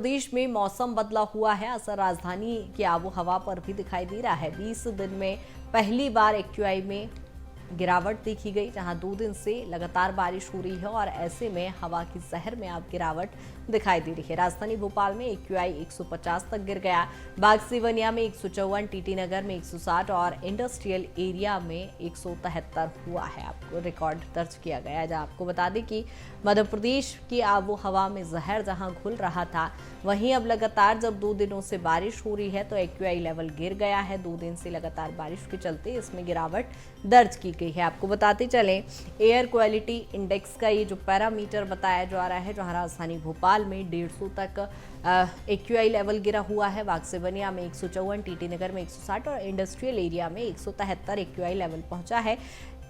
प्रदेश में मौसम बदला हुआ है। असर राजधानी की आबो हवा पर भी दिखाई दे रहा है। 20 दिन में पहली बार एक्यूआई में गिरावट देखी गई, जहां 2 दिन से लगातार बारिश हो रही है और ऐसे में हवा की जहर में अब गिरावट दिखाई दे रही है। राजधानी भोपाल में एक्यूआई 150 तक गिर गया। बाग-सिवनिया में 154, टीटी नगर में 160 और इंडस्ट्रियल एरिया में 173 हुआ है। आपको रिकॉर्ड दर्ज किया गया है। आपको बता दें कि मध्य प्रदेश की आबो हवा में जहर जहां घुल रहा था, वहीं अब लगातार जब 2 दिनों से बारिश हो रही है तो एक्यूआई लेवल गिर गया है। 2 दिन से लगातार बारिश के चलते इसमें गिरावट दर्ज की गई है। आपको बताते चलें, एयर क्वालिटी इंडेक्स का ये जो पैरामीटर बताया जा रहा है, जहां राजधानी भोपाल में 150 तक एक्यूआई लेवल गिरा हुआ है। बाग-सिवनिया में 154, टीटी नगर में 160 और इंडस्ट्रियल एरिया में 173 एक्यूआई लेवल पहुंचा है।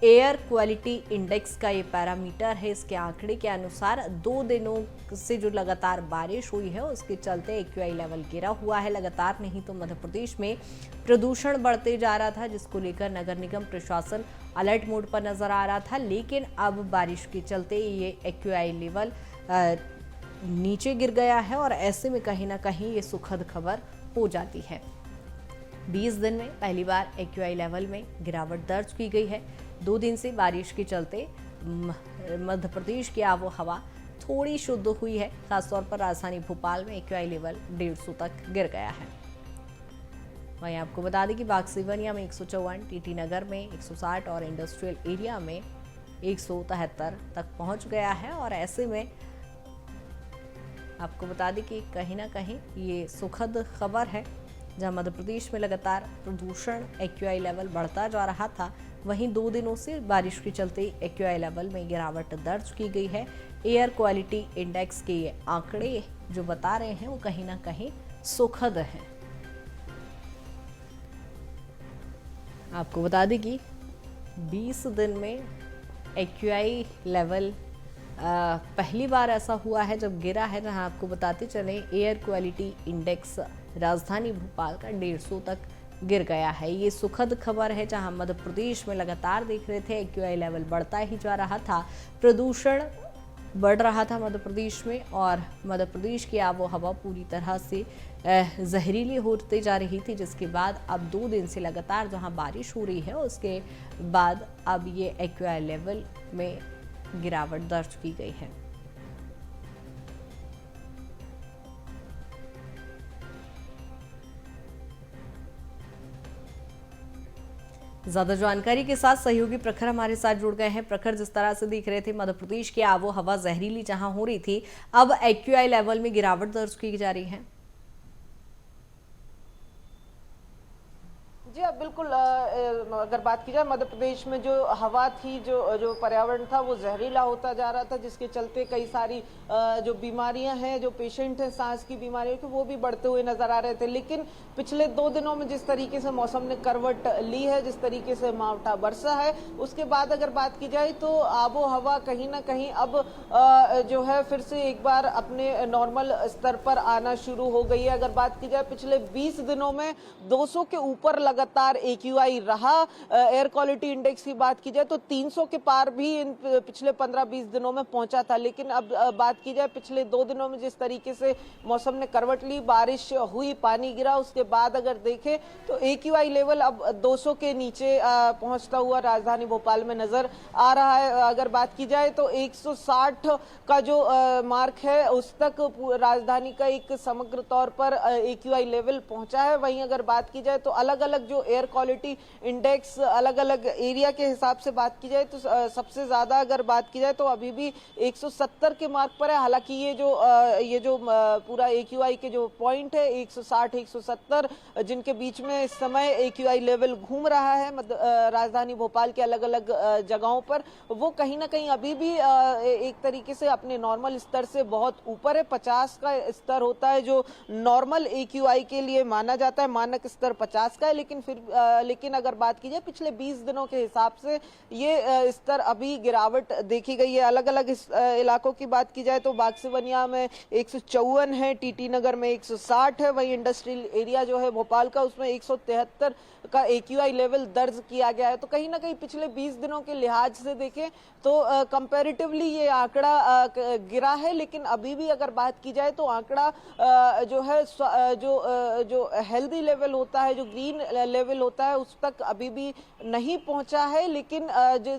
एयर क्वालिटी इंडेक्स का ये पैरामीटर है। इसके आंकड़े के अनुसार 2 दिनों से जो लगातार बारिश हुई है उसके चलते एक्यूआई लेवल गिरा हुआ है लगातार। नहीं तो मध्य प्रदेश में प्रदूषण बढ़ते जा रहा था, जिसको लेकर नगर निगम प्रशासन अलर्ट मोड पर नजर आ रहा था। लेकिन अब बारिश के चलते ये एक्यूआई लेवल नीचे गिर गया है और ऐसे में कहीं ना कहीं ये सुखद खबर हो जाती है। 20 दिन में पहली बार एक्यूआई लेवल में गिरावट दर्ज की गई है। 2 दिन से बारिश के चलते मध्य प्रदेश की आबो हवा थोड़ी शुद्ध हुई है। खासतौर पर राजधानी भोपाल में एक्यूआई लेवल 150 तक गिर गया है। वहीं आपको बता दें कि बाग-सिवनिया में 154, टीटी नगर में 160 और इंडस्ट्रियल एरिया में 173 तक पहुंच गया है और ऐसे में आपको बता दें कि कहीं ना कहीं ये सुखद खबर है। जहां मध्य प्रदेश में लगातार प्रदूषण एक्यूआई लेवल बढ़ता जा रहा था, वहीं 2 दिनों से बारिश के चलते एक्यूआई लेवल में गिरावट दर्ज की गई है। एयर क्वालिटी इंडेक्स के ये आंकड़े जो बता रहे हैं वो कहीं ना कहीं सुखद हैं। आपको बता दें कि 20 दिन में एक्यूआई लेवल पहली बार ऐसा हुआ है जब गिरा है। जहां आपको बताते चलें, एयर क्वालिटी इंडेक्स राजधानी भोपाल का 150 तक गिर गया है। ये सुखद खबर है। जहां मध्य प्रदेश में लगातार देख रहे थे एक्यूआई लेवल बढ़ता ही जा रहा था, प्रदूषण बढ़ रहा था मध्य प्रदेश में और मध्य प्रदेश की आबो हवा पूरी तरह से जहरीली होती जा रही थी, जिसके बाद अब 2 दिन से लगातार जहां बारिश हो रही है उसके बाद अब ये एक्यूआई लेवल में गिरावट दर्ज की गई है। ज्यादा जानकारी के साथ सहयोगी प्रखर हमारे साथ जुड़ गए हैं। प्रखर, जिस तरह से दिख रहे थे मध्य प्रदेश की आबो हवा जहरीली जहां हो रही थी, अब एक्यूआई लेवल में गिरावट दर्ज की जा रही है। जी हाँ, बिल्कुल। अगर बात की जाए, मध्य प्रदेश में जो हवा थी, जो पर्यावरण था, वो जहरीला होता जा रहा था, जिसके चलते कई सारी जो बीमारियां हैं, जो पेशेंट हैं सांस की बीमारियों के, वो भी बढ़ते हुए नजर आ रहे थे। लेकिन पिछले 2 दिनों में जिस तरीके से मौसम ने करवट ली है, जिस तरीके से मावठा बरसा है, उसके बाद अगर बात की जाए तो आबो हवा कहीं ना कहीं अब जो है फिर से एक बार अपने नॉर्मल स्तर पर आना शुरू हो गई है। अगर बात की जाए, पिछले 20 दिनों में 200 के ऊपर लगातार एक्यूआई रहा। एयर क्वालिटी इंडेक्स की बात की जाए तो 300 के पार भी इन पिछले 15-20 दिनों में पहुंचा था। लेकिन अब बात की जाए, पिछले 2 दिनों में जिस तरीके से मौसम ने करवट ली, बारिश हुई, पानी गिरा, उसके बाद अगर देखें तो एक्यूआई लेवल अब 200 के नीचे पहुंचता हुआ राजधानी भोपाल में नजर आ रहा है। अगर बात की जाए तो 160 का जो मार्क है उस तक राजधानी का एक समग्र तौर पर एक्यूआई लेवल पहुंचा है। वहीं अगर बात की जाए तो अलग अलग जो एयर क्वालिटी इंडेक्स अलग अलग एरिया के हिसाब से बात की जाए तो सबसे ज्यादा अगर बात की जाए तो अभी भी 170 के मार्क पर है। हालांकि ये जो पूरा एक्यूआई के जो पॉइंट है 160 170 जिनके बीच में इस समय एक्यूआई लेवल घूम रहा है राजधानी भोपाल के अलग अलग जगहों पर, वो कहीं ना कहीं अभी भी एक तरीके से अपने नॉर्मल स्तर से बहुत ऊपर है। 50 का स्तर होता है जो नॉर्मल एक्यूआई के लिए माना जाता है, मानक स्तर 50 का है, लेकिन फिर लेकिन अगर बात की जाए पिछले 20 दिनों के हिसाब से ये स्तर अभी गिरावट देखी गई है। अलग अलग इलाकों की बात की जाए तो बाक्सीवनिया में 154 है, टीटी नगर में 160 है, वहीं इंडस्ट्रियल एरिया जो है भोपाल का उसमें 173 का AQI लेवल दर्ज किया गया है। तो कहीं ना कहीं पिछले 20 दिनों के लिहाज से देखें तो कंपैरेटिवली ये आंकड़ा गिरा है, लेकिन अभी भी अगर बात की जाए तो आंकड़ा जो है जो हेल्दी लेवल होता है, जो ग्रीन लेवल होता है, उस तक अभी भी नहीं पहुंचा है। लेकिन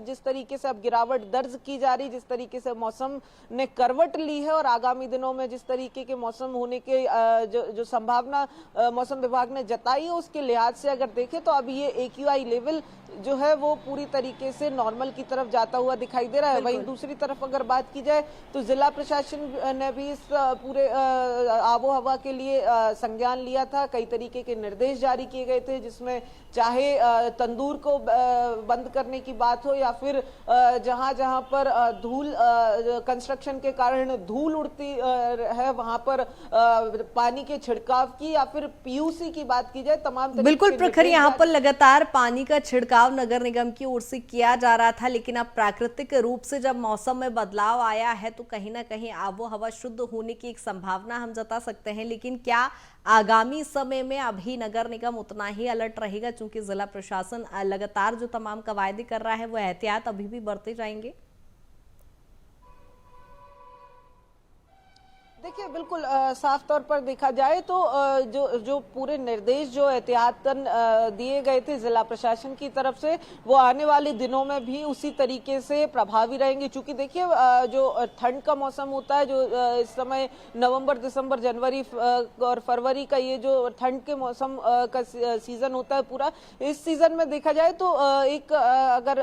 जिस तरीके से अब गिरावट दर्ज की जा रही, जिस तरीके से मौसम ने करवट ली है और आगामी दिनों में जिस तरीके के मौसम होने के जो संभावना मौसम विभाग ने जताई है, उसके लिहाज से अगर देखें तो अभी ये AQI लेवल जो है वो पूरी तरीके से नॉर्मल की तरफ जाता हुआ दिखाई दे रहा है। वहीं दूसरी तरफ अगर बात की जाए तो जिला प्रशासन ने भी इस पूरे आबो हवा के लिए संज्ञान लिया था। कई तरीके के निर्देश जारी किए गए थे, जिसमें चाहे तंदूर को बंद करने की बात हो या फिर जहां जहां पर धूल कंस्ट्रक्शन के कारण धूल उड़ती है वहां पर पानी के छिड़काव की, या फिर PUC की बात की जाए, तमाम बिल्कुल प्रखर, यहाँ पर लगातार पानी का छिड़काव नगर निगम की ओर से किया जा रहा था, लेकिन अब प्राकृतिक रूप से जब मौसम में बदलाव आया है तो कहीं ना कहीं आबो हवा शुद्ध होने की एक संभावना हम जता सकते हैं। लेकिन क्या आगामी समय में अभी नगर निगम उतना ही अलर्ट रहेगा, क्योंकि जिला प्रशासन लगातार जो तमाम कवायदे कर रहा है वो एहतियात अभी भी बरते जाएंगे? देखिए बिल्कुल साफ तौर पर देखा जाए तो जो पूरे निर्देश जो एहतियातन दिए गए थे जिला प्रशासन की तरफ से, वो आने वाले दिनों में भी उसी तरीके से प्रभावी रहेंगे। क्योंकि देखिए जो ठंड का मौसम होता है, जो इस समय नवंबर, दिसंबर, जनवरी और फरवरी का ये जो ठंड के मौसम का सीजन होता है पूरा, इस सीजन में देखा जाए तो एक अगर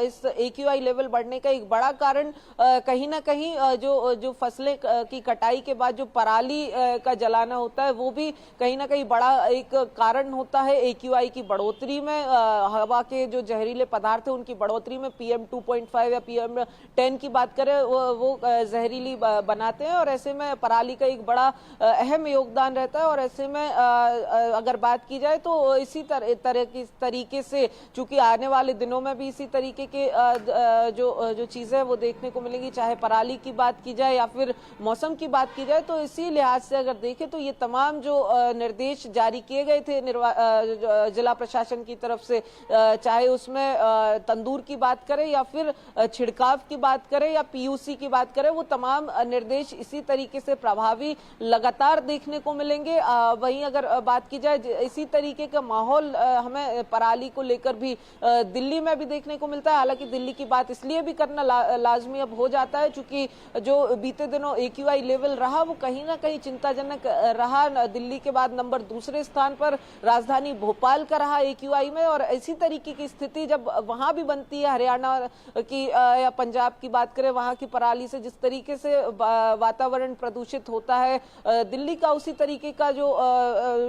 इस AQI लेवल बढ़ने का एक बड़ा कारण कहीं ना कहीं जो फसलें की कटाई के बाद जो पराली का जलाना होता है, वो भी कहीं ना कहीं बड़ा एक कारण होता है AQI की बढ़ोतरी में। हवा के जो जहरीले पदार्थ है उनकी बढ़ोतरी में PM 2.5 या PM 10 की बात करें वो जहरीली बनाते हैं, और ऐसे में पराली का एक बड़ा अहम योगदान रहता है। और ऐसे में अगर बात की जाए तो इसी तरीके से चूंकि आने वाले दिनों में भी इसी तरीके के जो चीजें वो देखने को मिलेंगी, चाहे पराली की बात की जाए या फिर मौसम की बात की जाए, तो इसी लिहाज से अगर देखें तो ये तमाम जो निर्देश जारी किए गए थे जिला प्रशासन की तरफ से, चाहे उसमें तंदूर की बात करें या फिर छिड़काव की बात करें या PUC की बात करें, वो तमाम निर्देश इसी तरीके से प्रभावी लगातार देखने को मिलेंगे। वहीं अगर बात की जाए इसी तरीके का माहौल हमें पराली को लेकर भी दिल्ली में भी देखने को मिलता है। हालांकि दिल्ली की बात इसलिए भी करना लाजमी अब हो जाता है क्योंकि जो बीते दिनों AQI लेवल रहा वो कहीं ना कहीं चिंताजनक रहा। दिल्ली के बाद नंबर दूसरे स्थान पर राजधानी भोपाल का रहा AQI में, और इसी तरीके की स्थिति जब वहां भी बनती है, हरियाणा की या पंजाब की बात करें, वहां की पराली से जिस तरीके से वातावरण प्रदूषित होता है, दिल्ली का उसी तरीके का जो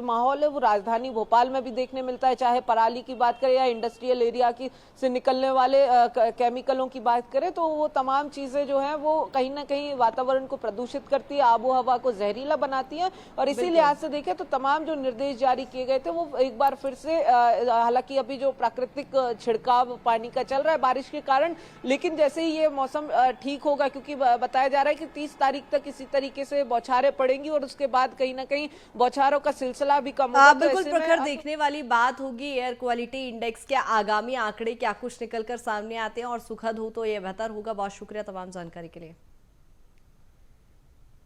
माहौल है वो राजधानी भोपाल में भी देखने मिलता है। चाहे पराली की बात करें या इंडस्ट्रियल एरिया की से निकलने वाले केमिकलों की बात करें, तो वो तमाम चीजें जो हैं वो कहीं ना कहीं वातावरण को प्रदूषित करती है, आबो हवा को जहरीला बनाती है। और इसी लिहाज से देखें तो तमाम जो निर्देश जारी किए गए थे वो एक बार फिर से, हालांकि अभी जो प्राकृतिक छिड़काव पानी का चल रहा है बारिश के कारण, लेकिन जैसे ही ये मौसम ठीक होगा, क्योंकि बताया जा रहा है कि 30 तारीख तक इसी तरीके से बौछारें पड़ेंगी और उसके बाद कहीं ना कहीं बौछारों का सिलसिला भी कम होगा। बिल्कुल प्रखर, देखने वाली बात होगी एयर क्वालिटी इंडेक्स के आगामी आंकड़े क्या कुछ निकलकर सामने आते हैं और सुखद हो तो ये बेहतर होगा। बहुत शुक्रिया तमाम जानकारी के लिए।